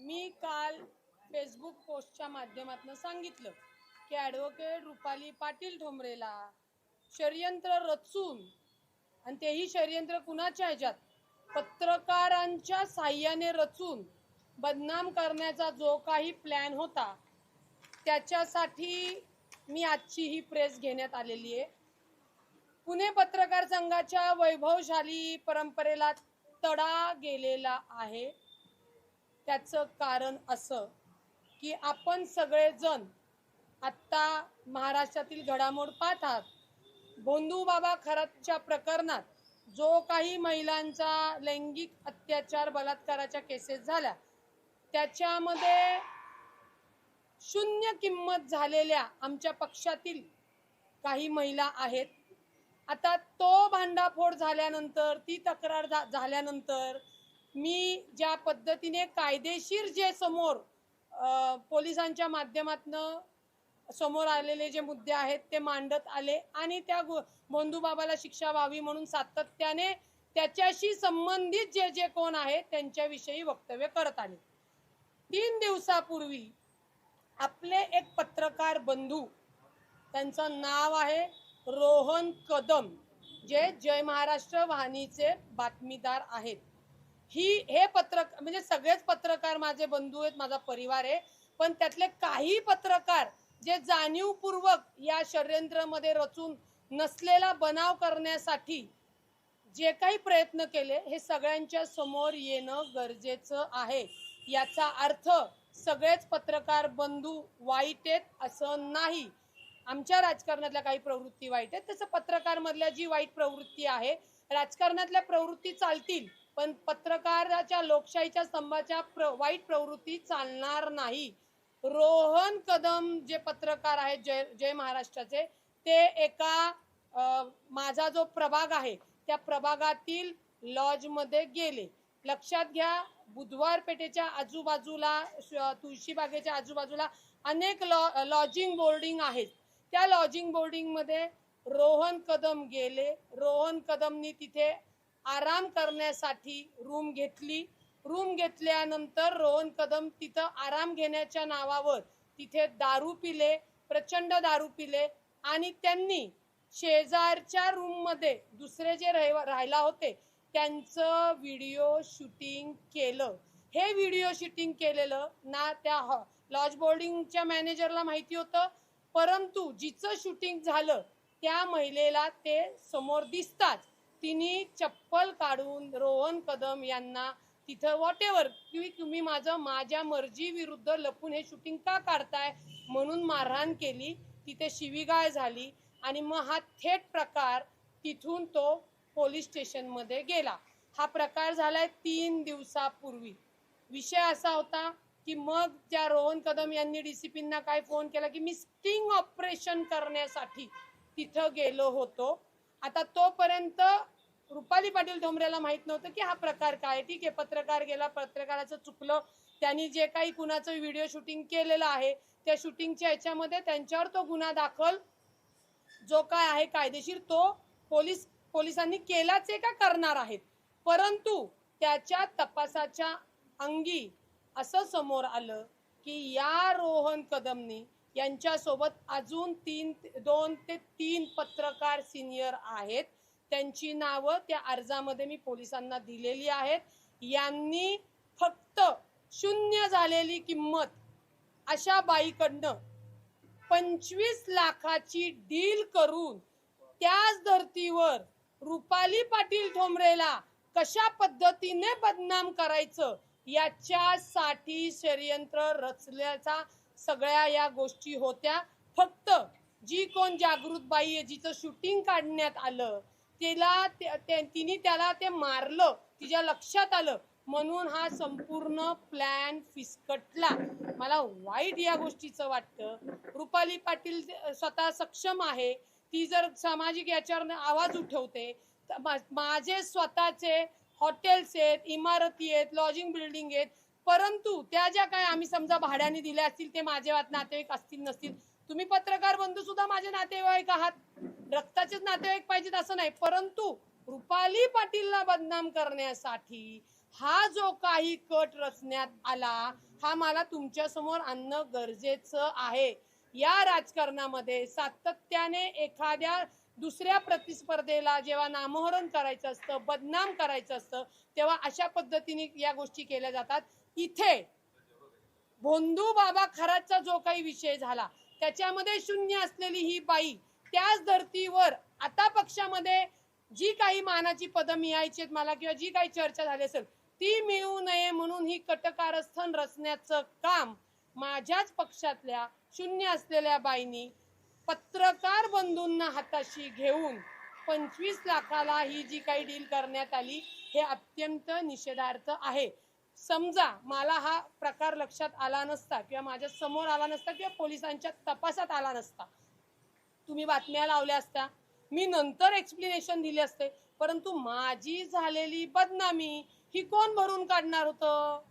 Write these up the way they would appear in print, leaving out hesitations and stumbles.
मी काल फेसबुक पोस्टच्या माध्यमातून सांगितलं की ॲडव्होकेट रुपाली पाटील ठोंबरेला षडयंत्र रचून, आणि तेही षडयंत्र कुणाच्या ह्याच्यात, पत्रकारांच्या साह्याने रचून बदनाम करण्याचा जो काही प्लॅन होता त्याच्यासाठी मी आजची ही प्रेस घेण्यात आलेली आहे। पुणे पत्रकार संघाच्या वैभवशाली परंपरेला तडा गेलेला आहे। त्याचं कारण असं की आपण सगळेजण आत्ता महाराष्ट्रातील घडामोड पाहतात। भोंदूबाबा खरातच्या प्रकरणात जो काही महिलांचा लैंगिक अत्याचार बलात्काराच्या केसेस झाल्या त्याच्यामध्ये शून्य किंमत झालेल्या आमच्या पक्षातील काही महिला आहेत। आता तो भांडाफोड झाल्यानंतर, ती तक्रार झाल्यानंतर मी ज्या पद्धतीने कायदेशीर जे समोर पोलिसांच्या माध्यमातून समोर आलेले जे मुद्दे आहेत ते मांडत आले आणि त्या भोंदूबाबाला शिक्षा व्हावी म्हणून सातत्याने त्याच्याशी संबंधित जे जे कोण आहेत त्यांच्याविषयी वक्तव्य करत आले। 3 दिवसापूर्वी आपले एक पत्रकार बंधू, त्यांचं नाव आहे रोहन कदम, जे जय महाराष्ट्र वाहिनीचे बातमीदार आहेत। हे पत्रकार म्हणजे सगळेच पत्रकार माझे बंधू आहेत, माझा परिवार आहे, पण त्यातले काही पत्रकार जे जाणीवपूर्वक या षडयंत्रामध्ये रचून नसलेला बनाव करण्यासाठी जे काही प्रयत्न केले हे सगळ्यांच्या समोर येणं गरजेचं आहे। याचा अर्थ सगळेच पत्रकार बंधू वाईट आहेत असं नाही। आमच्या राजकारणातल्या काही प्रवृत्ती वाईट आहेत, तसं पत्रकार मधल्या जी वाईट प्रवृत्ती आहे, राजकारणातल्या प्रवृत्ती चालतील पण पत्रकाराच्या लोकशाहीच्या स्तंभाच्या वाईट प्रवृत्ती चालणार नाही। रोहन कदम जे पत्रकार आहेत जय महाराष्ट्राचे, ते एका माझा जो प्रभाग आहे त्या प्रभागातील लॉज मध्ये गेले। लक्षात घ्या, बुधवार पेठेच्या आजूबाजूला, तुळशीबागेच्या आजूबाजूला अनेक लॉजिंग बोर्डिंग आहेत। त्या लॉजिंग बोर्डिंग मध्ये रोहन कदम गेले। रोहन कदमनी तिथे आराम करण्यासाठी रूम घेतली। रूम घेतल्यानंतर रोहन कदम तिथं आराम घेण्याच्या नावावर तिथे दारू पिले, प्रचंड दारू पिले आणि त्यांनी शेजारच्या रूम मध्ये दुसरे जे राहिला होते त्यांचं व्हिडिओ शूटिंग केलं। हे व्हिडिओ शूटिंग केलेलं ना त्या लॉज बोर्डिंगच्या मॅनेजरला माहिती होतं, परंतु जिचं शूटिंग झालं त्या महिलेला ते समोर दिसताच तिने चप्पल काढून रोहन कदम यांना तिथं व्हॉटेवर की तुम्ही माझ्या मर्जी विरुद्ध लपून हे शूटिंग का काढताय म्हणून मारहाण केली। तिथे शिवीगाळ झाली आणि मग हा थेट प्रकार तिथून तो पोलीस स्टेशन मध्ये गेला। हा प्रकार झालाय 3 दिवसापूर्वी। विषय असा होता की मग त्या रोहन कदम यांनी डीसीपींना काय फोन केला की मी स्टिंग ऑपरेशन करण्यासाठी तिथं गेलो होतो। आता तोपर्यंत रुपाली पाटील ठोंबरेला माहित नव्हतं की हा प्रकार काय। ठीक आहे, पत्रकार गेला, पत्रकाराचं चुकलं, त्यांनी जे काही कुणाचं व्हिडिओ शूटिंग केलेलं आहे त्या शूटिंगच्या ह्याच्यामध्ये त्यांच्यावर तो गुन्हा दाखल जो काय आहे कायदेशीर तो पोलिसांनी केलाच आहे का करणार आहेत। परंतु त्याच्या तपासाच्या अंगी असं समोर आलं की या रोहन कदमनी यांच्यासोबत अजून 2 ते 3 पत्रकार सिनियर आहेत, त्यांची नावं त्या अर्जामध्ये मी पोलिसांना दिलेली आहेत। यांनी फक्त शून्य झालेली किंमत अशा बाईकडनं 25 लाखाची डील करून त्याच धर्तीवर रुपाली पाटील ठोंबरेला कशा पद्धतीने बदनाम करायचं याच्यासाठी षडयंत्र रचल्याचा सगळ्या या गोष्टी होत्या। फक्त जी कोण जागृत बाई आहे, जिचं शूटिंग काढण्यात आलं, तिने त्याला ते मारलं, तिच्या लक्षात आलं म्हणून हा संपूर्ण प्लॅन फिसकटला। मला वाईट या गोष्टीचं वाटतं। रुपाली पाटील स्वतः सक्षम आहे, ती जर सामाजिक याच्यावर आवाज उठवते, माझे स्वतःचे हॉटेल्स आहेत, इमारती आहेत, लॉजिंग बिल्डिंग आहेत, परंतु त्या ज्या काय आम्ही समजा भाड्याने दिल्या असतील ते माझे नातेवाईक असतील नसतील, तुम्ही पत्रकार बंधू सुद्धा माझे नातेवाईक आहात, रक्ताचेच नातेवाईक पाहिजेत असं नाही, परंतु रुपाली पाटीलला बदनाम करण्यासाठी हा जो काही कट रचण्यात आला हा मला तुमच्या समोर आणणं गरजेचं आहे. या राजकारणामध्ये सातत्याने एखाद्या दुसऱ्या प्रतिस्पर्धेला जेव्हा नामोहरण करायचं असतं, बदनाम करायचं असतं, तेव्हा अशा पद्धतीने या गोष्टी केल्या जातात. इथे भोंदू बाबा खराचा जो काही विषय झाला त्याच्यामध्ये शून्य असलेली ही बाई त्याच धर्तीवर आता पक्षामध्ये जी काही मानाची पदं मिळायची मला किंवा जी काही चर्चा झाली असेल ती मिळू नये म्हणून ही कटकारस्थान रचण्याचं काम माझ्याच पक्षातल्या शून्य असलेल्या बाईंनी पत्रकार बंधूंना हाताशी घेऊन 25 लाखाला ही जी काही डील करण्यात आली हे अत्यंत निषेधार्थ आहे. समजा मला हा प्रकार लक्षात आला नसता किंवा माझ्या समोर आला नसता किंवा पोलिसांच्या तपासात आला नसता, तुम्ही बातम्या लावल्या असत्या, मी नंतर एक्सप्लेनेशन दिले असते, परंतु माझी झालेली बदनामी ही कोण भरून काढणार होतं?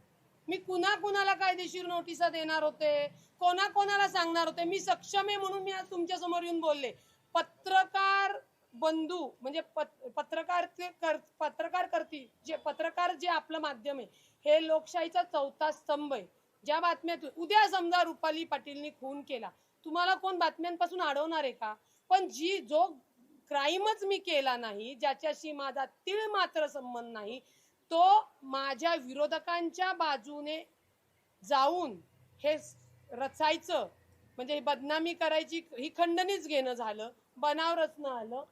मी कुणाला कायदेशीर नोटिसा देणार होते, कोणाला सांगणार होते? मी सक्षम आहे म्हणून मी आज तुमच्या समोर येऊन बोलले. पत्रकार बंधू म्हणजे पत्रकार करती जे पत्रकार जे आपलं माध्यम आहे हे लोकशाहीचा चौथा स्तंभ आहे. ज्या बातम्यातून उद्या समजा रुपाली पाटीलनी खून केला, तुम्हाला कोण बातम्यांपासून अडवणार आहे का? पण जो क्राईमच मी केला नाही, ज्याच्याशी माझा तीळ मात्र संबंध नाही, तो माझ्या विरोधकांच्या बाजूने जाऊन हे रचायचं म्हणजे बदनामी करायची ही खंडणीच घेणं झालं, बनाव रचणं आलं,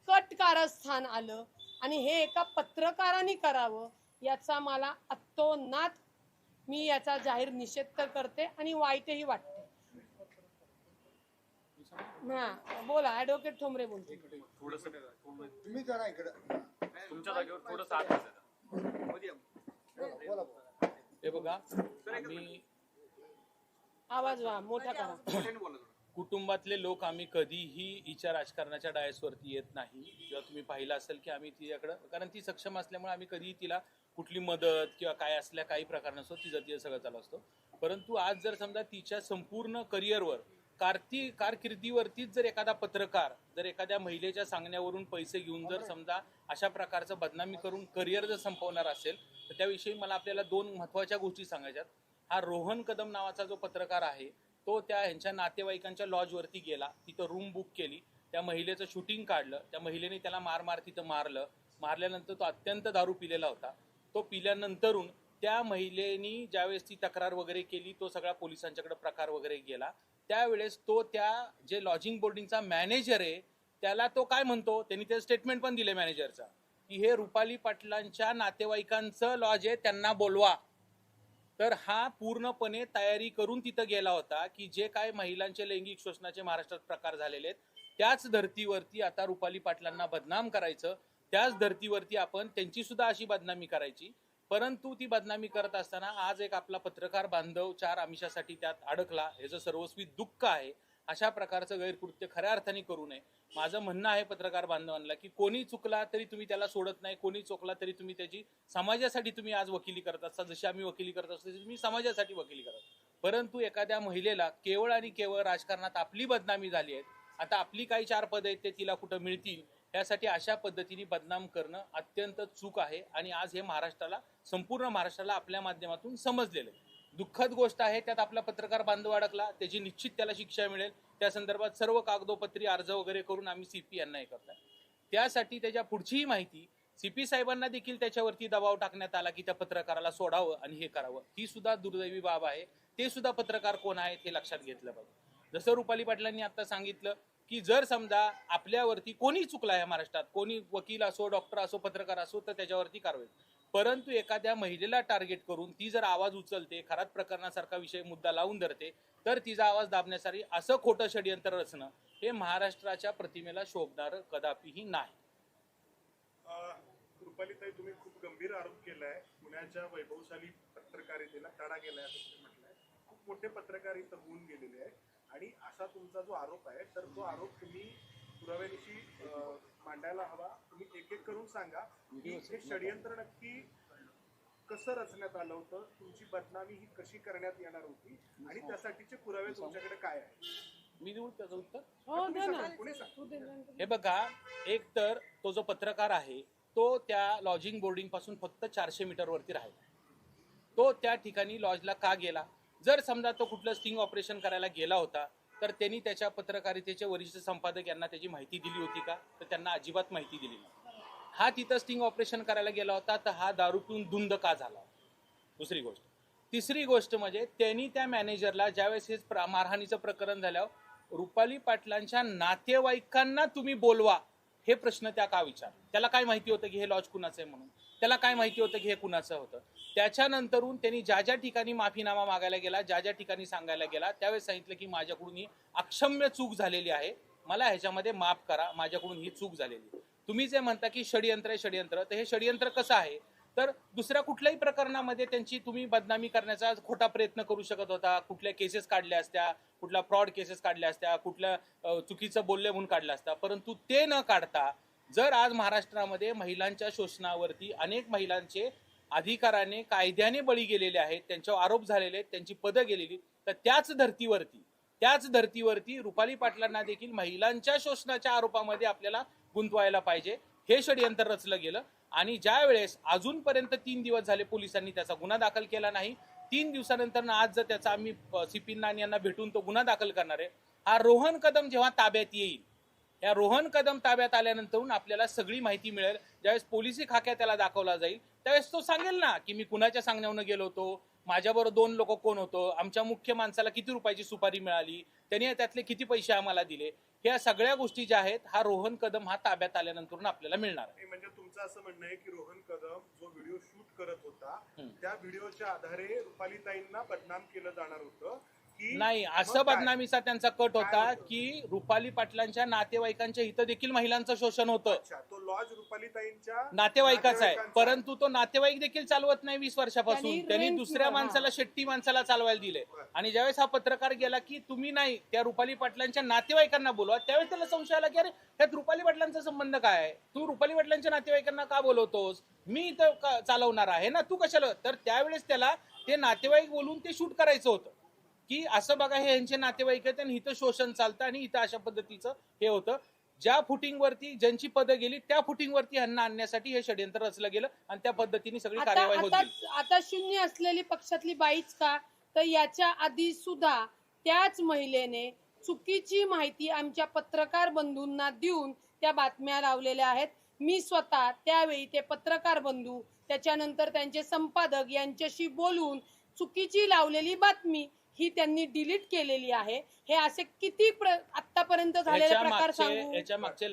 कट कारस्थान आलं आणि हे एका पत्रकाराने करावं याचा मला अतोनात मी याचा जाहीर निषेध तर करते आणि वाईटही वाटते. हा बोला, ऍडव्होकेट ठोंबरे बोलते. तुम्ही जरा इकडे तुमच्या जागेवर थोडंसं आत हे बघा, आम्ही आवाज मोठा करा. कुटुंबातले लोक आम्ही कधीही हिच्या राजकारणाच्या डायसवरती येत नाही किंवा तुम्ही पाहिलं असेल की आम्ही तिच्याकडं, कारण ती सक्षम असल्यामुळे आम्ही कधीही तिला कुठली मदत किंवा काय असल्या काही प्रकार नसतो, तिचं सगळं चालू असतो. परंतु आज जर समजा तिच्या संपूर्ण करिअरवर कारकिर्दीवरतीच जर एखादा पत्रकार जर एखाद्या महिलेच्या सांगण्यावरून पैसे घेऊन जर समजा अशा प्रकारचं बदनामी करून करिअर जर संपवणार असेल तर त्याविषयी मला आपल्याला दोन महत्त्वाच्या गोष्टी सांगायच्यात. हा रोहन कदम नावाचा जो पत्रकार आहे तो त्या ह्यांच्या नातेवाईकांच्या लॉजवरती गेला, तिथं रूम बुक केली, त्या महिलेचं शूटिंग काढलं, त्या महिलेने त्याला मार तिथं मारल्यानंतर तो अत्यंत दारू पिलेला होता. तो पिल्यानंतरून त्या महिलेनी ज्यावेळेस ती तक्रार वगैरे केली, तो सगळा पोलिसांच्याकडे प्रकार वगैरे गेला. त्यावेळेस तो त्या जे लॉजिंग बोर्डिंगचा मॅनेजर आहे त्याला तो काय म्हणतो, त्यांनी ते स्टेटमेंट पण दिले मॅनेजरचा की हे रुपाली पाटलांच्या नातेवाईकांचं लॉज आहे, त्यांना बोलवा. तर हा पूर्णपणे तयारी करून तिथं गेला होता की जे काय महिलांचे लैंगिक शोषणाचे महाराष्ट्रात प्रकार झालेले आहेत त्याच धर्तीवरती आता रुपाली पाटलांना बदनाम करायचं, त्याच धर्तीवरती आपण त्यांची सुद्धा अशी बदनामी करायची. परंतु ती बदनामी करत असताना आज एक आपला पत्रकार बांधव 4 आमिषासाठी त्यात अडकला, याचं सर्वस्वी दुःख आहे. अशा प्रकारचं गैरकृत्य खऱ्या अर्थाने करू नये. माझं म्हणणं आहे पत्रकार बांधवांना की कोणी चुकला तरी तुम्ही त्याला सोडत नाही, कोणी चुकला तरी तुम्ही त्याची समाजासाठी तुम्ही आज वकिली करत असता, जशी आम्ही वकिली करत असतो तशी तुम्ही समाजासाठी वकिली करत. परंतु एखाद्या महिलेला केवळ आणि केवळ राजकारणात आपली बदनामी झाली आहे, आता आपली काही 4 पद आहेत ते तिला कुठं मिळतील यासाठी अशा पद्धतीने बदनाम करणं अत्यंत चूक आहे. आणि आज हे संपूर्ण महाराष्ट्राला आपल्या माध्यमातून समजलेलं आहे. दुःखद गोष्ट आहे, त्यात आपला पत्रकार बांधव अडकला, त्याची निश्चित त्याला शिक्षा मिळेल. त्या संदर्भात सर्व कागदोपत्री अर्ज वगैरे करून आम्ही सीपी यांना हे करताय. त्यासाठी त्याच्या पुढचीही माहिती सीपी साहेबांना देखील त्याच्यावरती दबाव टाकण्यात आला की त्या पत्रकाराला सोडावं आणि हे करावं. ही सुद्धा दुर्दैवी बाब आहे. ते सुद्धा पत्रकार कोण आहेत हे लक्षात घेतलं पाहिजे. जसं रुपाली पाटलांनी आता सांगितलं की जर समजा आपल्यावरती कोणी चुकला आहे महाराष्ट्रात, कोणी वकील असो, डॉक्टर असो, पत्रकार असो, तर त्याच्यावरती कारवाई. परंतु एखाद्या महिलेला टार्गेट करून ती जर आवाज उचलते, खरात प्रकरणासारखा विषय मुद्दा लावून धरते, तर तिचा आवाज दाबण्यासाठी असं खोटं षडयंत्र रचणं हे महाराष्ट्राच्या प्रतिमेला शोभणारं कदापिही नाही. रुपालीताई, तुम्ही खूप गंभीर आरोप केलाय. पुण्याच्या वैभवशाली पत्रकारितेला तडा गेलाय असं तुम्ही म्हटलंय. खूप मोठे पत्रकार इथं होऊन गेलेले आहेत आणि असा तुमचा जो आरोप आहे तर तो आरोप तुम्ही पुराव्यानिशी मांडायला हवा. तुम्ही एक एक करून सांगा की हे षडयंत्र नक्की कसं रचण्यात आलं होतं, तुमची बदनामी ही कशी करण्यात येणार होती आणि त्यासाठीचे पुरावे तुमच्याकडे काय आहेत. मी देऊ त्याचं उत्तर. हो दे ना. पुढे सांगा. हे बघा, एक तर तो जो पत्रकार आहे तो त्या लॉजिंग बोर्डिंग पासून फक्त 400 मीटरवरती राहिला. तो त्या ठिकाणी लॉजला का गेला? जर समजा तो कुठलं स्टिंग ऑपरेशन करायला गेला होता तर त्यांनी त्याच्या पत्रकारितेचे वरिष्ठ संपादक यांना त्याची माहिती दिली होती का? तर त्यांना अजिबात माहिती दिली नाही. हा तिथं स्टिंग ऑपरेशन करायला गेला होता तर हा दारू पिऊन धुंद का झाला? दुसरी गोष्ट. तिसरी गोष्ट म्हणजे त्यांनी त्या मॅनेजरला ज्यावेळेस हे मारहाणीचं प्रकरण झाल्यावर रुपाली पाटलांच्या नातेवाईकांना तुम्ही बोलवा हे प्रश्न त्या का विचार? त्याला काय माहिती होतं की हे लॉज कुणाचं आहे म्हणून? त्याला काय माहिती होतं की हे कुणाचं होतं? त्याच्यानंतरून त्यांनी ज्या ज्या ठिकाणी माफीनामा मागायला गेला, ज्या ज्या ठिकाणी सांगायला गेला, त्यावेळेस सांगितलं की माझ्याकडून ही अक्षम्य चूक झालेली आहे, मला ह्याच्यामध्ये माफ करा, माझ्याकडून ही चूक झालेली. तुम्ही जे म्हणता की षडयंत्र आहे षडयंत्र, तर हे षडयंत्र कसं आहे? तर दुसऱ्या कुठल्याही प्रकरणामध्ये त्यांची तुम्ही बदनामी करण्याचा खोटा प्रयत्न करू शकत होता. कुठल्या केसेस काढल्या असत्या, कुठल्या फ्रॉड केसेस काढल्या असत्या, कुठल्या चुकीचं बोलले म्हणून काढल्या असत्या. परंतु ते न काढता जर आज महाराष्ट्रामध्ये महिलांच्या शोषणावरती अनेक महिलांचे अधिकाराने कायद्याने बळी गेलेले आहेत, त्यांच्यावर आरोप झालेले आहेत, त्यांची पदं गेलेली, तर त्याच धर्तीवरती रुपाली पाटलांना देखील महिलांच्या शोषणाच्या आरोपामध्ये आपल्याला गुंतवायला पाहिजे. हे षडयंत्र रचलं गेलं. आणि ज्या वेळेस अजूनपर्यंत 3 दिवस झाले पोलिसांनी त्याचा गुन्हा दाखल केला नाही, 3 दिवसानंतर आज जर त्याचा आम्ही CP नानी यांना भेटून तो गुन्हा दाखल करणार आहे. हा रोहन कदम जेव्हा ताब्यात येईल, या रोहन कदम ताब्यात आल्यानंतर आपल्याला सगळी माहिती मिळेल. ज्यावेळेस पोलिसी खाक्या त्याला दाखवला जाईल त्यावेळेस तो सांगेल ना की मी कुणाच्या सांगण्यावरून गेलो होतो, माझ्याबरोबर 2 लोक कोण होतो, आमच्या मुख्य माणसाला किती रुपयाची सुपारी मिळाली, त्यांनी त्यातले किती पैसे आम्हाला दिले. ह्या सगळ्या गोष्टी ज्या आहेत हा रोहन कदम हा ताब्यात आल्यानंतर आपल्याला मिळणार आहे. म्हणजे तुमचं असं म्हणणं आहे की रोहन कदम जो व्हिडिओ शूट करत होता त्या व्हिडिओच्या आधारे रुपालीताईंना बदनाम केलं जाणार होतं की नाही? असं बदनामीचा त्यांचा कट होता की रुपाली पाटलांच्या नातेवाईकांच्या इथं देखील महिलांचं शोषण होतं. तो लॉज रुपालीताईंच्या नातेवाईकाचा आहे, परंतु तो नातेवाईक देखील चालवत नाही 20 वर्षापासून. त्यांनी दुसऱ्या माणसाला, शेट्टी माणसाला चालवायला दिले. आणि ज्यावेळेस हा पत्रकार गेला की तुम्ही नाही त्या रुपाली पाटलांच्या नातेवाईकांना बोलवा, त्यावेळेस त्याला संशय आला की अरे त्यात रुपाली पाटलांचा संबंध काय आहे? तू रुपाली पाटलांच्या नातेवाईकांना का बोलवतोस? मी इथं चालवणार आहे ना, तू कशाला? तर त्यावेळेस त्याला ते नातेवाईक बोलून ते शूट करायचं होतं की असं बघा हे यांचे नातेवाईक आहेत आणि इथं शोषण चालतं आणि इथं अशा पद्धतीचं हे होतं. ज्या फुटिंगवरती ज्यांची पदं गेली त्या फुटिंगवरती ह्यांना आणण्यासाठी हे षडयंत्र रचलं गेलं आणि त्या पद्धतीने सगळी कार्यवाही होत गेली. आता शून्य असलेली पक्षातली बाईच का? तर याच्या आधी सुद्धा त्याच महिलेने चुकीची माहिती आमच्या पत्रकार बंधूंना देऊन त्या बातम्या लावलेल्या आहेत. मी स्वतः त्यावेळी ते पत्रकार बंधू त्याच्यानंतर त्यांचे संपादक यांच्याशी बोलून चुकीची लावलेली बातमी ही त्यांनी डिलीट केलेली आहे. हे असे किती आतापर्यंत झालेले प्रकार सांगू? याच्या मागचे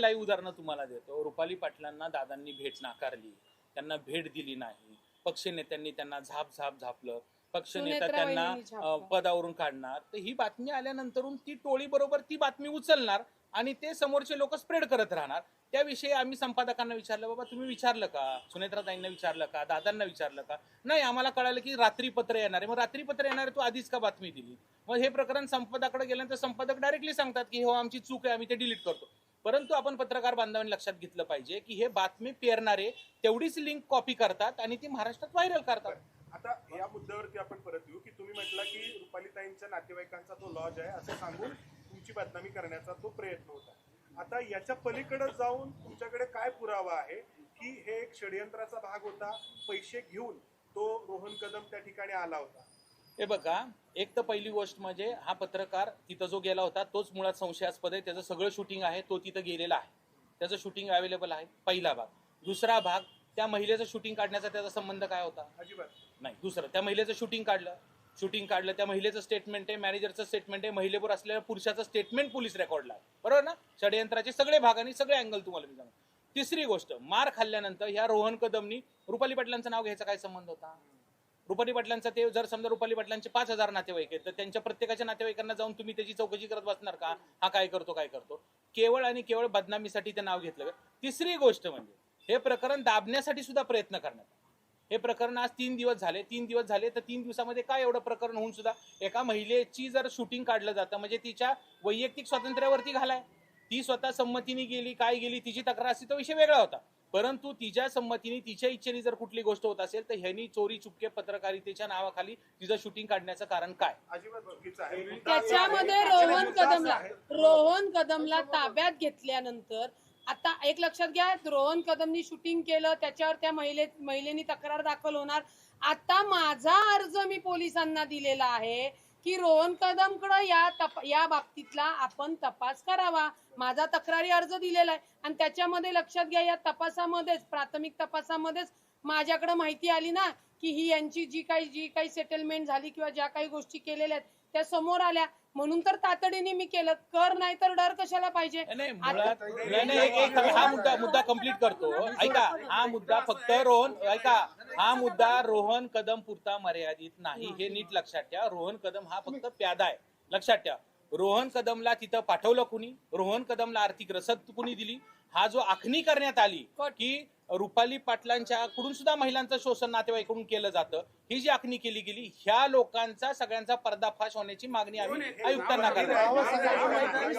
लाईव्ह उदाहरणं तुम्हाला देतो. रुपाली पाटलांना दादांनी भेट नाकारली, त्यांना भेट दिली नाही, पक्षनेत्यांनी त्यांना झापलं, पक्षनेता त्यांना पदावरून काढणार. तर ही बातमी आल्यानंतर ती टोळी बरोबर ती बातमी उचलणार आणि ते समोरचे लोक स्प्रेड करत राहणार. त्याविषयी आम्ही संपादकांना विचारलं, बाबा तुम्ही विचारलं का? सुनेत्राताईंना विचारलं का? दादांना विचारलं का? नाही, आम्हाला कळालं की रात्री पत्र येणार आहे. मग रात्री पत्र येणार आहे, तू आधीच का बातमी दिली? मग हे प्रकरण संपादकाकडे गेल्यानंतर संपादक डायरेक्टली सांगतात की हो आमची चूक आहे, आम्ही ते डिलीट करतो. परंतु आपण पत्रकार बांधवांनी लक्षात घेतलं पाहिजे की हे बातमी पेरणारे तेवढीच लिंक कॉपी करतात आणि ती महाराष्ट्रात व्हायरल करतात. आता या मुद्द्यावरती आपण परत येऊ की तुम्ही म्हटलं की रुपालीताईंच्या नातेवाईकांचा तो लॉज आहे असं सांगून तुमची बदनामी करण्याचा तो प्रयत्न होता. आता याच्या पलीकडे जाऊन तुमच्याकडे काय पुरावा आहे की हे एक षडयंत्राचा भाग होता, पैसे घेऊन तो रोहन कदम त्या ठिकाणी आला होता? हे बघा, एक तर पहिली गोष्ट म्हणजे हा पत्रकार तिथं जो गेला होता तोच मुळात संशयास्पद आहे. त्याचं सगळं शूटिंग आहे, तो तिथं गेलेला आहे, त्याचं शूटिंग अवेलेबल आहे. पहिला भाग. दुसरा भाग, त्या महिलेचं शूटिंग काढण्याचा त्याचा संबंध काय होता? अजिबात नाही. दुसरं, त्या महिलेचं शूटिंग काढलं, त्या महिलेचं स्टेटमेंट आहे, मॅनेजरचं स्टेटमेंट आहे, महिलेवर असलेल्या पुरुषाचं स्टेटमेंट पोलीस रेकॉर्डला आहे, बरोबर ना? षडयंत्राचे सगळे भाग आणि सगळे अँगल तुम्हाला मी सांगतो. तिसरी गोष्ट, मार खाल्ल्यानंतर ह्या रोहन कदमनी रुपाली पाटलांचं नाव घ्यायचा काय संबंध होता? रुपाली पाटलांचा ते जर समजा रुपाली पाटलांचे 5,000 नातेवाईक आहेत तर त्यांच्या प्रत्येकाच्या नातेवाईकांना जाऊन तुम्ही त्याची चौकशी करत बसणार का? हा काय करतो? केवळ आणि केवळ बदनामीसाठी ते नाव घेतलं. तिसरी गोष्ट म्हणजे हे प्रकरण दाबण्यासाठी सुद्धा प्रयत्न करण्यात. हे प्रकरण आज 3 दिवस झाले तर 3 दिवसामध्ये काय एवढं प्रकरण होऊन सुद्धा एका महिलेची जर शूटिंग काढलं जातं म्हणजे तिच्या वैयक्तिक स्वातंत्र्यावरती घालाय. ती स्वतः संमतीने गेली, काय गेली, तिची तक्रार असती तो विषय वेगळा होता. परंतु तिच्या संमतीने, तिच्या इच्छेने जर कुठली गोष्ट होत असेल तर ह्यांनी चोरी चुपके पत्रकारितेच्या नावाखाली तिचं शूटिंग काढण्याचं कारण काय? त्याच्यामध्ये रोहन कदमला ताब्यात घेतल्यानंतर आता एक लक्षात घ्या, रोहन कदमनी शूटिंग केलं, त्याच्यावर त्या महिलेनी तक्रार दाखल होणार. आता माझा अर्ज मी पोलिसांना दिलेला आहे की रोहन कदमकडे या बाबतीतला आपण तपास करावा. माझा तक्रारी अर्ज दिलेला आहे आणि त्याच्यामध्ये लक्षात घ्या, या तपासामध्येच, प्राथमिक तपासामध्येच माझ्याकडे माहिती आली ना की ही यांची जी काही सेटलमेंट झाली किंवा ज्या काही गोष्टी केलेल्या आहेत त्या समोर आल्या. म्हणून तर तातडीने मी केलं. कर नाही तर डर कशाला पाहिजे. हा मुद्दा कंप्लीट करतो. ऐका, हा मुद्दा फक्त रोहन कदम पुरता मर्यादित नाही, हे नीट लक्षात ठेवा. रोहन कदम हा फक्त प्यादा आहे, लक्षात ठेवा. रोहन कदमला तिथं पाठवलं कुणी, रोहन कदमला आर्थिक रसद कुणी दिली, हा जो आखणी करण्यात आली की रुपाली पाटलांच्या कडून सुद्धा महिलांचं शोषण नातेवाईकडून केलं जातं, ही जी आखणी केली गेली, ह्या लोकांचा सगळ्यांचा पर्दाफाश होण्याची मागणी आम्ही आयुक्तांना करतो.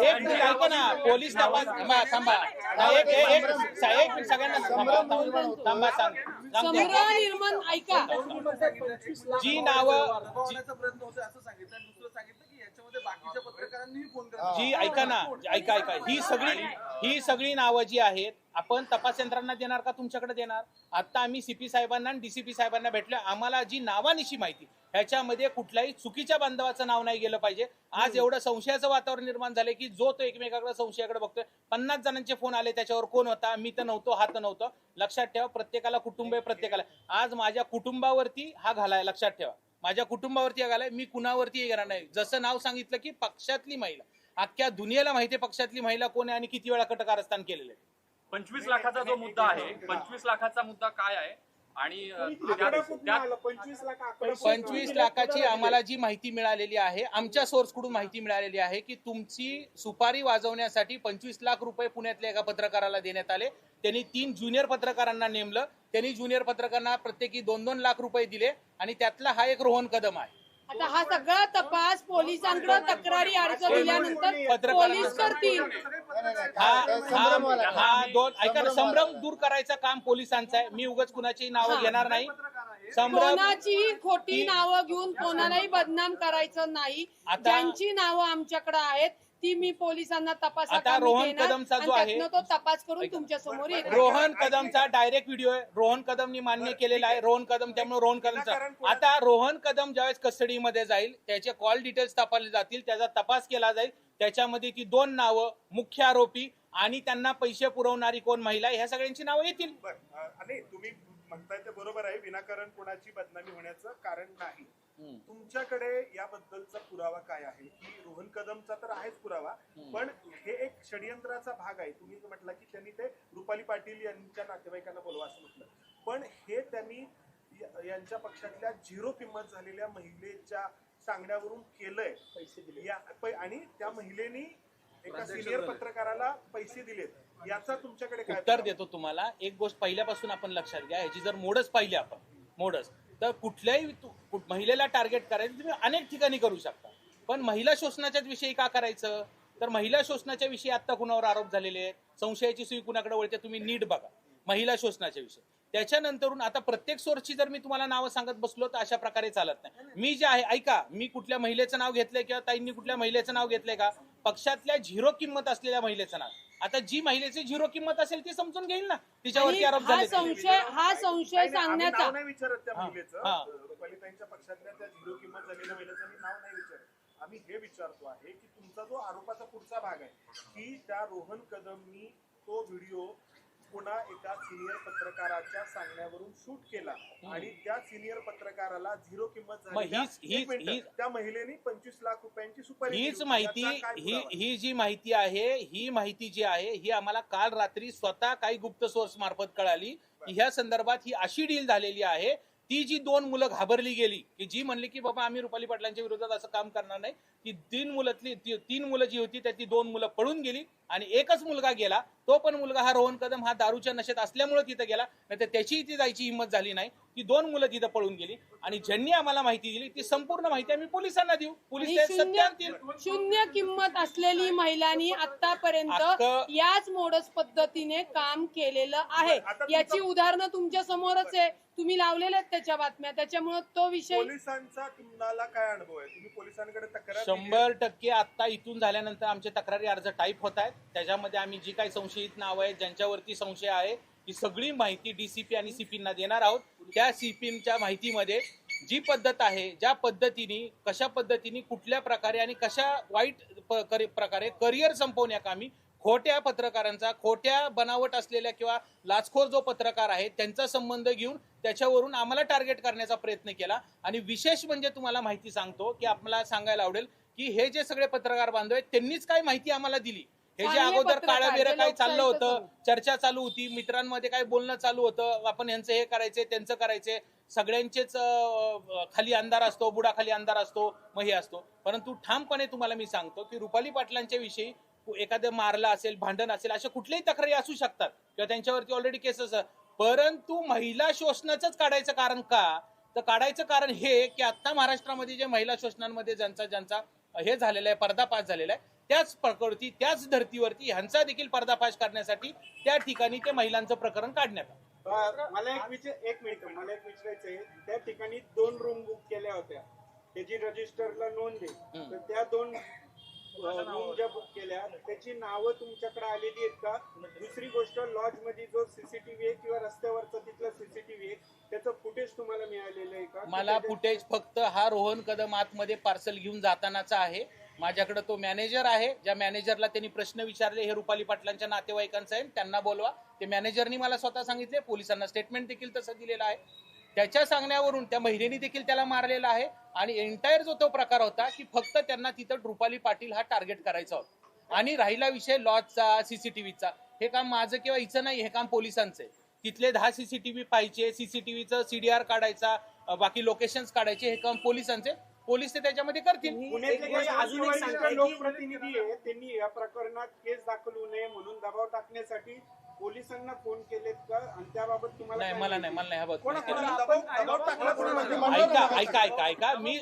एक मिनिट ऐका ना, पोलीस तपास थांबा, एक सगळ्यांना थांबा निर्माण ऐका. जी नावं जी ऐका ना, ऐका ही सगळी नावं जी आहेत आपण तपास यंत्रणांना देणार का तुमच्याकडे देणार? आता आम्ही सीपी साहेबांना आणि डीसीपी साहेबांना भेटलो. आम्हाला जी नावानिशी माहिती, ह्याच्यामध्ये कुठल्याही चुकीच्या बांधवाचं नाव नाही गेलं पाहिजे. आज एवढं संशयाचं वातावरण निर्माण झालंय की जो तो एकमेकाकडे संशयाकडे बघतोय. 50 जणांचे फोन आले, त्याच्यावर कोण होता, मी तर नव्हतो, हा तर नव्हतं. लक्षात ठेवा, प्रत्येकाला कुटुंब आहे, प्रत्येकाला. आज माझ्या कुटुंबावरती हा घालाय, लक्षात ठेवा, माझ्या कुटुंबावरती हा घालाय. मी कुणावरती घेणार नाही. जसं नाव सांगितलं की पक्षातली महिला, अख्ख्या दुनियेला माहितीये पक्षातली महिला कोण आहे आणि किती वेळा कटकारस्थान केलेलं आहे. 25 लाखाचा जो मुद्दा आहे, 25 लाखाचा मुद्दा काय आहे आणि 25 लाखाची आम्हाला जी माहिती मिळालेली आहे, आमच्या सोर्सकडून माहिती मिळालेली आहे की तुमची सुपारी वाजवण्यासाठी 25 लाख रुपये पुण्यातल्या एका पत्रकाराला देण्यात आले. त्यांनी 3 ज्युनियर पत्रकारांना नेमलं. त्यांनी ज्युनियर पत्रकारांना प्रत्येकी 2-2 लाख रुपये दिले आणि त्यातला हा एक रोहन कदम आहे. आता हा सगळा तपास पोलिसांकडे तक्रारी अर्ज दिल्यानंतर पोलीस करतील. हा दोन ऐका ना, संभ्रम दूर करायचं काम पोलिसांचं आहे. मी उगाच कुणाची नावं घेणार नाही. कोणाची खोटी नावं घेऊन कोणालाही बदनाम करायचं नाही. ज्यांची नावं आमच्याकडे आहेत ती मी पोलिसांना तपासात रोहन कदमचा जो आहे तो तपास करून तुमच्या समोर येईल. रोहन कदमचा डायरेक्ट व्हिडिओ आहे. रोहन कदमनी मान्य केलेला आहे. रोहन कदम, त्यामुळे रोहन कदमचा आता रोहन कदम ज्यावेळेस कस्टडीमध्ये जाईल, त्याचे कॉल डिटेल्स तपासले जातील, त्याचा तपास केला जाईल. त्याच्यामध्ये ती 2 नावं, मुख्य आरोपी आणि त्यांना पैसे पुरवणारी कोण महिला, ह्या सगळ्यांची नावं येतील. आणि तुम्ही म्हणताय ते बरोबर आहे, विनाकारण कोणाची बदनामी होण्याचं कारण नाही. तुमच्याकडे याबद्दलचा पुरावा काय आहे? की रोहन कदमचा तर आहेच पुरावा, पण हे एक षडयंत्राचा भाग आहे. तुम्ही म्हटलं की त्यांनी ते रुपाली पाटील यांच्या नातेवाईकांना बोलवा असं म्हटलं, पण हे त्यांनी यांच्या पक्षातल्या 0 किंमत झालेल्या महिलेच्या सांगण्यावरून केलंय पैसे दिले आणि त्या महिलेनी एका सिनियर पत्रकाराला पैसे दिलेत. याचा तुमच्याकडे काय उत्तर देतो तुम्हाला. एक गोष्ट पहिल्यापासून आपण लक्षात घ्या, ह्याची जर मोडच पाहिली आपण, मोडच, तर कुठल्याही महिलेला टार्गेट करायचं तुम्ही अनेक ठिकाणी करू शकता, पण महिला शोषणाच्याच विषयी का करायचं? तर महिला शोषणाच्या विषयी आता कुणावर आरोप झालेले आहेत, संशयाची सुई कुणाकडे वळते, तुम्ही नीट बघा महिला शोषणाच्या विषयी. त्याच्यानंतरून आता प्रत्येक सोर्सची जर मी तुम्हाला नावं सांगत बसलो तर अशा प्रकारे चालत नाही. मी जे आहे, ऐका, मी कुठल्या महिलेचं नाव घेतलंय किंवा ताईंनी कुठल्या महिलेचं नाव घेतलंय का? पक्षातल्या 0 किंमत असलेल्या महिलेचं नाव. आता जी महिलेची 0 किंमत असेल ती समजून घेईल ना, तिच्यावरती आरोप झाले. हा संशय सांगण्याचा नाही विचारत त्या महिलेचं, रुपालीताईंच्या पक्षातल्या त्या 0 किंमत झालेल्या महिलेचं मी नाव नाही विचारत. आम्ही हे विचारतो आहे की तुमचा जो आरोपाचा पुढचा भाग आहे की त्या रोहन कदमनी तो व्हिडिओ पुन्हा एका सिनियर पत्रकाराच्या सांगण्यावरून शूट केला आणि त्या सिनियर पत्रकाराला 0 किंमत झाली, त्या महिलेने 25 लाख रुपयांची सुपारी. हीच माहिती, ही जी माहिती आहे, ही माहिती जी आहे ही आम्हाला काल रात्री स्वतः काही गुप्त सोर्स मार्फत कळाली. ह्या संदर्भात ही अशी डील झालेली आहे. ती जी 2 मुलं घाबरली गेली की जी म्हणली की बाबा आम्ही रुपाली पाटलांच्या विरोधात असं काम करणार नाही, ती 3 मुलं जी होती त्यातली 2 मुलं पळून गेली आणि एकच मुलगा गेला. तो पण मुलगा हा रोहन कदम हा दारूच्या नशेत असल्यामुळे तिथे गेला, नाही तर त्याची ती जायची हिंमत झाली नाही. ती 2 मुलं तिथं पळून गेली आणि ज्यांनी आम्हाला माहिती दिली ती संपूर्ण माहिती आम्ही पोलिसांना देऊ, पोलीस आणि ते सत्य आणतील. शून्य किंमत असलेली महिलांनी आतापर्यंत अख्खं- याच मोडस पद्धतीने काम केलेलं आहे. याची उदाहरणं तुमच्या समोरच आहे, तुम्ही लावलेल्या आहेत त्याच्या बातम्या. त्याच्यामुळे तो विषय पोलिसांचा तुम्हाला काय अनुभव आहे? तुम्ही पोलिसांकडे तक्रार 100% आता इथून झाल्यानंतर आमचे तक्रारी अर्ज टाईप होत आहेत. त्याच्यामध्ये आम्ही जी काही संशयित नावं आहेत, ज्यांच्यावरती संशय आहे, ही सगळी माहिती डीसीपी आणि सीपींना देणार आहोत. त्या सीपीच्या माहितीमध्ये जी पद्धत आहे, ज्या पद्धतीने, कशा पद्धतीने, कुठल्या प्रकारे आणि कशा वाईट प्रकारे करिअर संपवण्याकामी खोट्या पत्रकारांचा, खोट्या बनावट असलेल्या किंवा लाचखोर जो पत्रकार आहे त्यांचा संबंध घेऊन त्याच्यावरून आम्हाला टार्गेट करण्याचा प्रयत्न केला. आणि विशेष म्हणजे तुम्हाला माहिती सांगतो की आपल्याला सांगायला आवडेल की हे जे सगळे पत्रकार बांधव आहेत त्यांनीच काय माहिती आम्हाला दिली. हे जे चांगले अगोदर पत्रकार, काळं बेरं जे काय चाललं लोकशाहीचं होतं, चर्चा चालू होती, मित्रांमध्ये काय बोलणं चालू होतं, आपण यांचं हे करायचे, त्यांचं करायचे, सगळ्यांचेच खाली अंधार असतो, बुडाखाली अंधार असतो, मग हे असतो. परंतु ठामपणे तुम्हाला मी सांगतो की रुपाली पाटलांच्या विषयी एखादं मारलं असेल, भांडण असेल, अशा कुठल्याही तक्रारी असू शकतात किंवा त्यांच्यावरती ऑलरेडी केसेस, परंतु महिला शोषणाचंच काढायचं कारण का? तर काढायचं कारण हे की आता महाराष्ट्रामध्ये जे महिला शोषणांमध्ये ज्यांचा हे झालेला आहे, पर्दाफाश झालेला आहे, त्याच प्रकृती, त्याच धर्तीवरती ह्यांचा देखील पर्दाफाश करण्यासाठी त्या ठिकाणी ते महिलांचं प्रकरण काढण्यात आलं. मला एक मिनिट मला एक विचारायचंय. त्या ठिकाणी 2 रूम बुक केल्या होत्या, त्याची रजिस्टरला नोंद आहे, तर त्या 2 रूम ज्या बुक केल्या त्याची नावं तुमच्याकडे आलेली आहेत का? दुसरी गोष्ट, लॉज मध्ये जो सीसीटीव्ही आहे किंवा रस्त्यावरचा तिथला सीसीटीव्ही आहे त्याचं फुटेज तुम्हाला मिळालेलं आहे का? मला फुटेज फक्त हा रोहन कदम आतमध्ये पार्सल घेऊन जातानाचा आहे. माझ्याकडे तो मॅनेजर आहे, ज्या मॅनेजरला त्यांनी प्रश्न विचारले हे रुपाली पाटलांच्या नातेवाईकांचं आहे, त्यांना बोलवा. ते मॅनेजरनी मला स्वतः सांगितले, पोलिसांना स्टेटमेंट देखील तसं दिलेलं आहे. त्याच्या सांगण्यावरून त्या महिलेने देखील त्याला मारलेला आहे. आणि एंटायर जो तो प्रकार होता की फक्त त्यांना तिथं रुपाली पाटील हा टार्गेट करायचा होता. आणि राहिला विषय लॉजचा, सीसीटीव्हीचा, हे काम माझं किंवा हिचं नाही, हे काम पोलिसांचं आहे. तिथले 10 सीसीटीव्ही पाहिजे, सीसीटीव्हीचं सीडीआर काढायचा, बाकी लोकेशन्स काढायचे, हे काम पोलिसांचे. पोलीस ते त्याच्यामध्ये करतील. पुण्यातले काही अजून एक लोकप्रतिनिधी आहे, त्यांनी या प्रकरणात केस दाखल होऊ नये म्हणून दबाव टाकण्यासाठी पोलिसांना फोन केलेत का? आणि त्याबाबत तुम्हाला नाही, मला नाही ह्या बाबतीत दबाव टाकला कोणाला? ऐका मी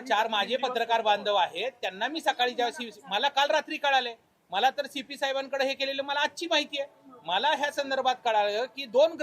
4 माझे पत्रकार बांधव आहेत, त्यांना मी सकाळी जेव्हा मला काल रात्री कळाले, मला तर सीपी साहेबांकडे हे केलेलं मला आजची माहिती आहे. मला ह्या संदर्भात कळालं की 2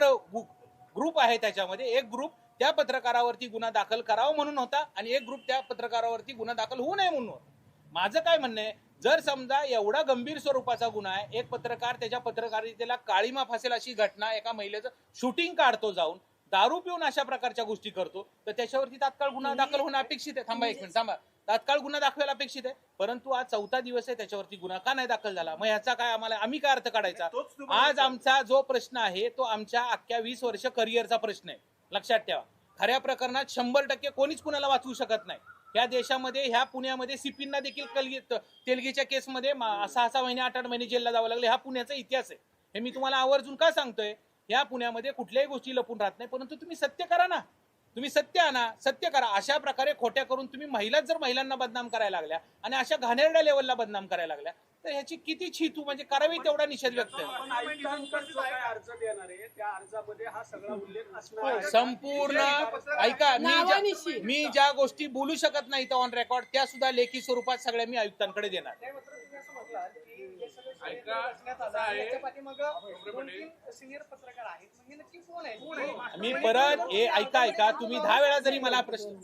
ग्रुप आहे, त्याच्यामध्ये एक ग्रुप त्या पत्रकारावरती गुन्हा दाखल करावा म्हणून होता आणि एक ग्रुप त्या पत्रकारावरती गुन्हा दाखल होऊ नये म्हणून होता. माझं काय म्हणणं आहे, जर समजा एवढा गंभीर स्वरूपाचा गुन्हा आहे, एक पत्रकार त्याच्या पत्रकारितेला काळीमा फासेल अशी घटना, एका महिलेचं शूटिंग काढतो, जाऊन दारू पिऊन अशा प्रकारच्या गोष्टी करतो, तर त्याच्यावरती तात्काळ गुन्हा दाखल होणं अपेक्षित आहे. थांबा एक मिनिट, थांबा. तात्काळ गुन्हा दाखवायला अपेक्षित आहे. परंतु आज 4था दिवस आहे, त्याच्यावरती गुन्हा का नाही दाखल झाला? मग ह्याचा काय आम्ही काय अर्थ काढायचा? आज आमचा जो प्रश्न आहे तो आमच्या अख्ख्या 20 वर्ष करिअरचा प्रश्न आहे. लक्षात ठेवा, खऱ्या प्रकरणात 100% कोणीच कुणाला वाचवू शकत नाही. ह्या देशामध्ये, ह्या पुण्यामध्ये सीपींना देखील तेलगीच्या केसमध्ये 6 महिने 8 महिने जेलला जावं लागले. हा पुण्याचा इतिहास आहे. हे मी तुम्हाला आवर्जून का सांगतोय? ह्या पुण्यामध्ये कुठल्याही गोष्टी लपून राहत नाही, परंतु तुम्ही सत्य करा ना, तुम्ही सत्य आणा, सत्य करा. अशा प्रकारे खोट्या करून तुम्ही महिलांना बदनाम करायला लागल्या आणि अशा घाणेरड्या लेवलला बदनाम करायला लागल्या, तर ह्याची किती छितू, म्हणजे करावी तेवढा निषेध व्यक्त आहे. संपूर्ण ऐका, मी ज्या गोष्टी बोलू शकत नाही ऑन रेकॉर्ड, त्या सुद्धा लेखी स्वरूपात सगळ्या मी आयुक्तांकडे देणार. मी परत ऐका तुम्ही 10 वेळा जरी मला प्रश्न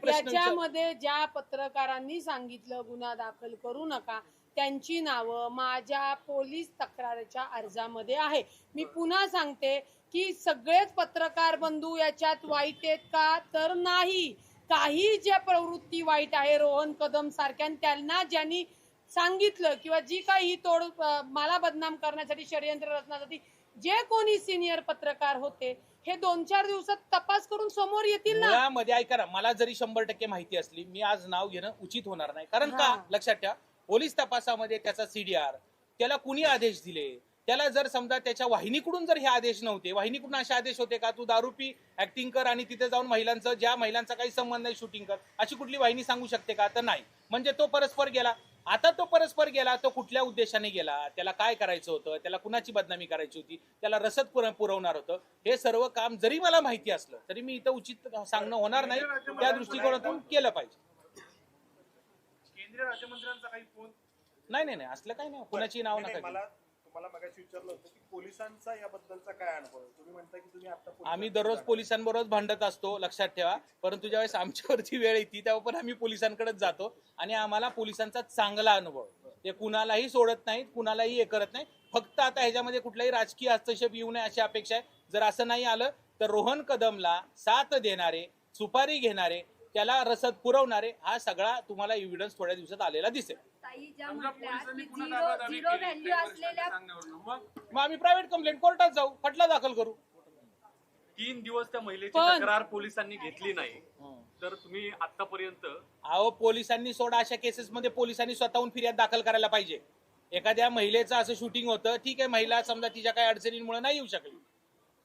त्याच्यामध्ये ज्या पत्रकारांनी सांगितलं गुन्हा दाखल करू नका, त्यांची नावं माझ्या पोलीस तक्रारीच्या अर्जामध्ये आहे. मी पुन्हा सांगते की सगळेच पत्रकार बंधू याच्यात वाईट आहेत का? तर नाही. काही ज्या प्रवृत्ती वाईट आहे, रोहन कदम सारख्या, त्यांना ज्यांनी सांगितलं किंवा जी काही तोड मला बदनाम करण्यासाठी, षडयंत्र रचण्यासाठी जे कोणी सिनियर पत्रकार होते, हे 2-4 दिवसात तपास करून समोर येतील ना. मुळामध्ये ऐका ना, मला जरी 100% माहिती असली, मी आज नाव घेणं उचित होणार नाही. कारण का? लक्षात ठेवा, पोलीस तपासामध्ये त्याचा सीडीआर, त्याला कुणी आदेश दिले, त्याला जर समजा त्याच्या वाहिनीकडून जर हे आदेश नव्हते, वाहिनीकडून असे आदेश होते का तू दारू पी ऍक्टिंग कर आणि तिथे जाऊन महिलांचं, ज्या महिलांचा काही संबंध नाही शूटिंग कर, अशी कुठली वाहिनी सांगू शकते का? तर नाही. म्हणजे तो परस्पर गेला. आता तो परस्पर गेला, तो कुठल्या उद्देशाने गेला, त्याला काय करायचं होतं, त्याला कुणाची बदनामी करायची होती, त्याला रसद पुरवणार होतं, हे सर्व काम जरी मला माहिती असलं तरी मी इथं उचित सांगणं होणार नाही. त्या दृष्टिकोनातून केलं पाहिजे. केंद्रीय राज्यमंत्र्यांचा काही फोन नाही असलं काही नाही. कुणाची नाव नका घेऊ. मला तुम्हाला मगाशी विचारलं होतं की पोलिसांचा याबद्दलचा काय अनुभव आहे? तुम्ही म्हणता की तुम्ही आता आम्ही दररोज पोलिसांबरोबर भांडत असतो, लक्षात ठेवा. परंतु ज्यावेळेस आमच्यावरची वेळ येते तेव्हा पण आम्ही पोलिसांकडेच जातो आणि आम्हाला पोलिसांचा चांगला अनुभव. ते कुणालाही सोडत नाहीत, कुणालाही हे करत नाही. फक्त आता ह्याच्यामध्ये कुठलाही राजकीय हस्तक्षेप येऊ नये अशी अपेक्षा आहे. जर असं नाही आलं तर रोहन कदमला साथ देणारे, सुपारी घेणारे, त्याला रसद पुरवणारे, हा सगळा तुम्हाला एव्हिडन्स थोड्या दिवसात आलेला दिसेल. मग आम्ही प्रायव्हेट कंप्लेंट कोर्टात जाऊ, खटला दाखल करू. 3 दिवस त्या महिलेची पण- तक्रार पोलिसांनी घेतली नाही, तर तुम्ही आतापर्यंत अहो, पोलिसांनी सोडा, अशा केसेसमध्ये पोलिसांनी स्वतःहून फिर्याद दाखल करायला पाहिजे. एखाद्या महिलेचं असं शूटिंग होतं, ठीक आहे, महिला समजा तिच्या काही अडचणींमुळे नाही येऊ शकली,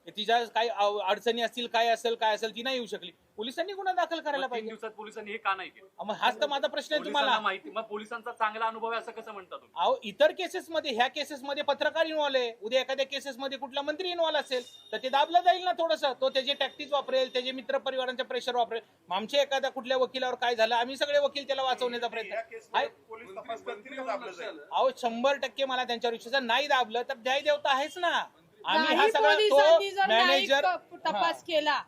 तिच्या काही अडचणी असतील, काय असेल ती नाही येऊ शकली, पोलिसांनी गुन्हा दाखल करायला 3 पाहिजे. दिवसात पोलिसांनी हे का नाही केलं? मग हाच तर माझा प्रश्न आहे तुम्हाला. पोलिसांना माहिती, मग पोलिसांचा चांगला अनुभव आहे असं कसं म्हणता तुम्ही? अहो, इतर केसेसमध्ये, ह्या केसेसमध्ये पत्रकार इन्व्हॉल्व आहे, उद्या एखाद्या केसेसमध्ये कुठला मंत्री इन्व्हॉल्व असेल तर ते दाबलं जाईल ना थोडंसं. तो त्याचे टॅक्टिक्स वापरेल, त्याचे मित्र परिवारांचे प्रेशर वापरेल. आमच्या एखाद्या कुठल्या वकिलावर काय झालं, आम्ही सगळे वकील त्याला वाचवण्याचा प्रयत्न या आहे. केसमध्ये पोलीस तपास करतील का दाबलं जाईल? अहो, 100% मला त्यांच्यावर विश्वास आहे. नाही दाबलं तर न्याय देवता आहेच ना. आम्ही हा काही सगळा पोलिसांनी तो जर नाही मॅनेजर तपास केला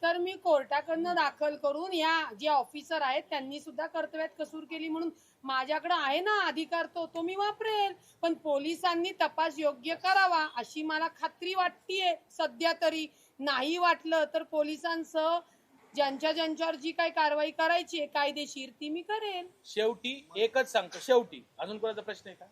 तर मी कोर्टाकडनं दाखल करून या जे ऑफिसर आहेत त्यांनी सुद्धा कर्तव्यात कसूर केली म्हणून माझ्याकडे आहे ना अधिकार, तो मी वापरेल. पण पोलिसांनी तपास योग्य करावा अशी मला खात्री वाटतीये सध्या तरी. नाही वाटलं तर पोलिसांसह ज्यांच्यावर जी काही कारवाई करायची आहे कायदेशीर ती मी करेन. शेवटी एकच सांगतो, शेवटी अजून कोणाचा प्रश्न आहे का?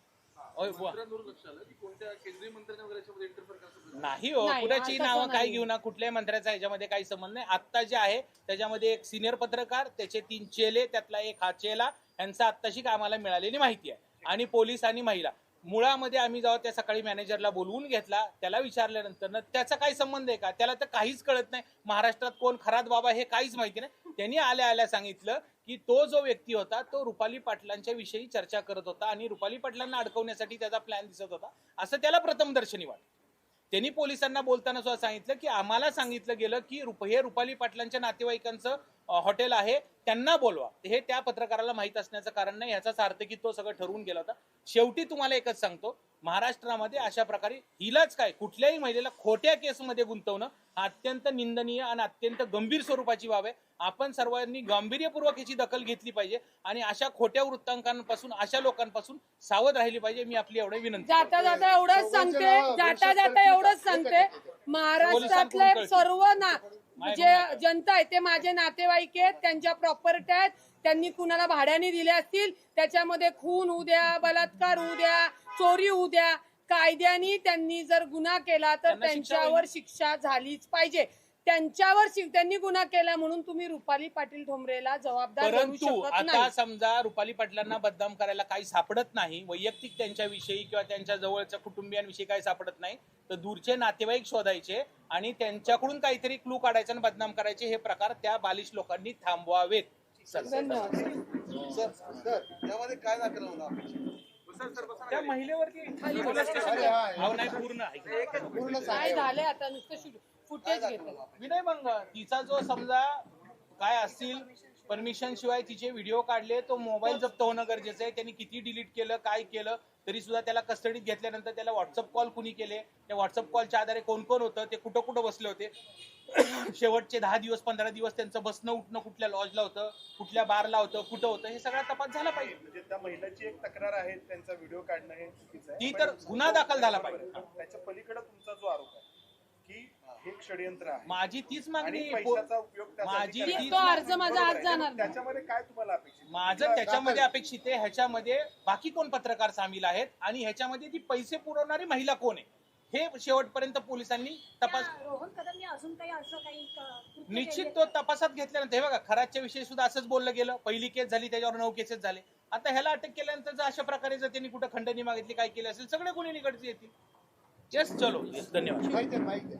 नाही हो, नाही, कुणाची तसं नावं काय नाही. घेऊ ना, कुठल्याही मंत्र्याचा ह्याच्यामध्ये काही संबंध नाही. आत्ता जे आहे त्याच्यामध्ये एक सिनियर पत्रकार, त्याचे 3 चेले, त्यातला एक हा चेला, यांचा आत्ताशी आम्हाला मिळालेली माहिती आहे. आणि पोलीस आणि महिला, मुळामध्ये आम्ही जेव्हा त्या सकाळी मॅनेजरला बोलवून घेतला, त्याला विचारल्यानंतर त्याचा काही संबंध आहे का, त्याला तर काहीच कळत नाही. महाराष्ट्रात कोण खरात बाबा हे काहीच माहिती नाही. त्यांनी आल्या सांगितलं की तो जो व्यक्ती होता तो रुपाली पाटलांच्या विषयी चर्चा करत होता आणि रुपाली पाटलांना अडकवण्यासाठी त्याचा प्लॅन दिसत होता, असं त्याला प्रथमदर्शनी वाटलं. त्यांनी पोलिसांना बोलताना सुद्धा सांगितलं की आम्हाला सांगितलं गेलं की हे रुपाली पाटलांच्या नातेवाईकांचं हॉटेल आहे, त्यांना बोलवा. हे त्या पत्रकाराला माहित असण्याचं कारण नाही, याचाच अर्थ की तो सगळं ठरवून गेला होता. शेवटी तुम्हाला एकच सांगतो, महाराष्ट्रामध्ये अशा प्रकारे हिलाच काय, कुठल्याही महिलेला खोट्या केसमध्ये गुंतवणं हा अत्यंत निंदनीय आणि अत्यंत गंभीर स्वरूपाची बाब आहे. आपण सर्वांनी गांभीर्यपूर्वक याची दखल घेतली पाहिजे आणि अशा खोट्या वृत्तांकांपासून, अशा लोकांपासून सावध राहिली पाहिजे. मी आपली एवढी विनंती जाता जाता एवढंच सांगते, महाराष्ट्रातले सर्व जे जनता आहे ते माझे नातेवाईक आहेत, त्यांच्या प्रॉपर्टी आहेत, त्यांनी कुणाला भाड्याने दिल्या असतील, त्याच्यामध्ये खून होऊ द्या, बलात्कार होऊ द्या, चोरी होऊ द्या, कायद्याने त्यांनी जर गुन्हा केला तर त्यांच्यावर शिक्षा झालीच पाहिजे. त्यांनी गुन्हा केला म्हणून तुम्ही रुपाली पाटील ठोंबरेला जबाबदार धरू परंतु शकत आता नाही. समजा रुपाली पाटलांना बदनाम करायला काही सापडत नाही, वैयक्तिक त्यांच्याविषयी किंवा त्यांच्या जवळच्या कुटुंबियांविषयी काही सापडत नाही, तर दूरचे नातेवाईक शोधायचे आणि त्यांच्याकडून काहीतरी क्लू काढायचा आणि बदनाम करायचे. हे प्रकार त्या बालिश लोकांनी थांबवावेत. धन्यवाद. त्यामध्ये काय दाखल होणार? त्या महिलेवरती खाली पोलीस स्टेशन अरे हा, हे. नाही पूर्ण आहे. पूर्ण काय झाले आता नुसतं फुटेज घेतलं. विनयभंग, तिचा जो समजा काय असतील परमिशन शिवाय तिचे व्हिडिओ काढले, तो मोबाईल जप्त होणं गरजेचं आहे. त्यांनी किती डिलीट केलं, काय केलं, तरी सुद्धा त्याला कस्टडीत घेतल्यानंतर त्याला व्हॉट्सअप कॉल कुणी केले, त्या व्हॉट्सअप कॉलच्या आधारे कोण कोण होतं, ते कुठं कुठं बसले होते, शेवटचे 10 दिवस 15 दिवस त्यांचं बसणं उठणं कुठल्या लॉजला होतं, कुठल्या बारला होतं, कुठं होतं, हे सगळा तपास झाला पाहिजे. म्हणजे त्या महिलाची एक तक्रार आहे, त्यांचा व्हिडिओ काढणं हे चुकीचं आहे. ती पण तर गुन्हा दाखल झाला पाहिजे. त्याच्या पलीकडे तुमचा जो आरोप आहे की हे एक षडयंत्र आहे माझी तीच आणि मागणी, पैशाचा उपयोग त्यासाठी माझी करायचा. तीच तो अर्ज माझा बरोबर आज आहे. जाणार नाही. त्याच्यामध्ये काय तुम्हाला अपेक्षित? माझं त्याच्यामध्ये अपेक्षित आहे, ह्याच्यामध्ये बाकी कोण पत्रकार सामील आहेत आणि ह्याच्यामध्ये ती पैसे पुरवणारी महिला कोण आहे हे शेवटपर्यंत पोलिसांनी तपास, रोहन कदमने अजून काही असं काही कृत्य निश्चित केले तो तपासात घेतल्यानंतर. हे बघा, खराच्या विषयी सुद्धा असंच बोललं गेलं, पहिली केस झाली त्याच्यावर 9 केसेस झाले. आता ह्याला अटक केल्यानंतर जर अशा प्रकारे जर त्यांनी कुठं खंडणी मागितली, काय केलं असेल, सगळे गुन्हे निगडचे येतील. यस चलो यस धन्यवाद माहिती आहे